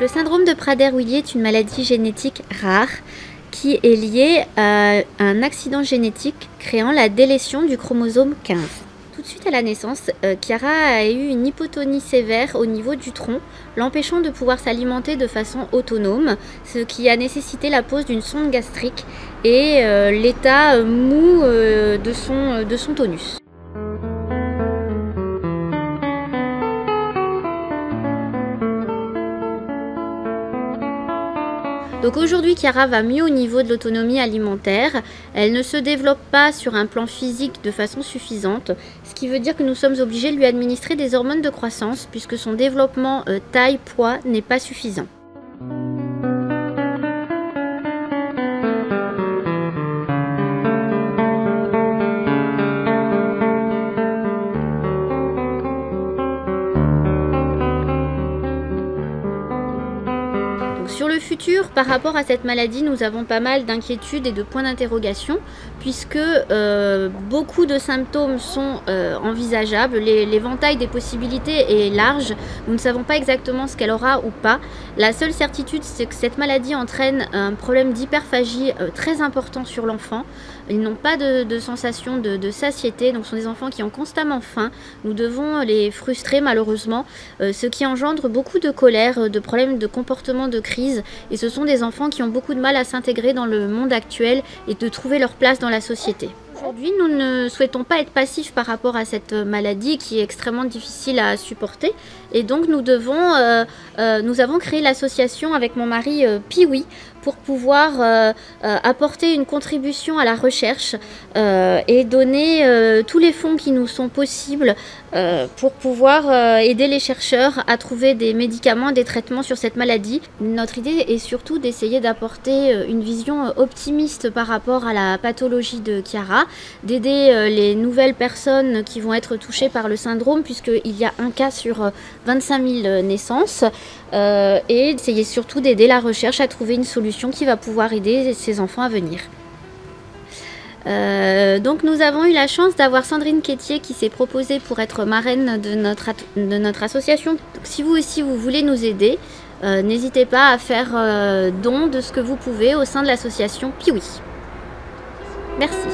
Le syndrome de Prader-Willi est une maladie génétique rare qui est liée à un accident génétique créant la délétion du chromosome 15. Tout de suite à la naissance, Chiara a eu une hypotonie sévère au niveau du tronc, l'empêchant de pouvoir s'alimenter de façon autonome, ce qui a nécessité la pose d'une sonde gastrique et l'état mou de son tonus. Donc aujourd'hui, Chiara va mieux au niveau de l'autonomie alimentaire. Elle ne se développe pas sur un plan physique de façon suffisante, ce qui veut dire que nous sommes obligés de lui administrer des hormones de croissance puisque son développement taille-poids n'est pas suffisant. Sur le futur, par rapport à cette maladie, nous avons pas mal d'inquiétudes et de points d'interrogation puisque beaucoup de symptômes sont envisageables. L'éventail des possibilités est large. Nous ne savons pas exactement ce qu'elle aura ou pas. La seule certitude, c'est que cette maladie entraîne un problème d'hyperphagie très important sur l'enfant. Ils n'ont pas de sensation de satiété, donc ce sont des enfants qui ont constamment faim. Nous devons les frustrer malheureusement, ce qui engendre beaucoup de colère, de problèmes de comportement de crise. Et ce sont des enfants qui ont beaucoup de mal à s'intégrer dans le monde actuel et de trouver leur place dans la société. Aujourd'hui, nous ne souhaitons pas être passifs par rapport à cette maladie qui est extrêmement difficile à supporter. Et donc nous avons créé l'association avec mon mari Piwi pour pouvoir apporter une contribution à la recherche et donner tous les fonds qui nous sont possibles pour pouvoir aider les chercheurs à trouver des médicaments, des traitements sur cette maladie. Notre idée est surtout d'essayer d'apporter une vision optimiste par rapport à la pathologie de Chiara, d'aider les nouvelles personnes qui vont être touchées par le syndrome puisqu'il y a un cas sur 25 000 naissances et d'essayer surtout d'aider la recherche à trouver une solution qui va pouvoir aider ces enfants à venir. Donc nous avons eu la chance d'avoir Sandrine Quétier qui s'est proposée pour être marraine de notre association. Donc, si vous aussi vous voulez nous aider, n'hésitez pas à faire don de ce que vous pouvez au sein de l'association Piwi. Merci.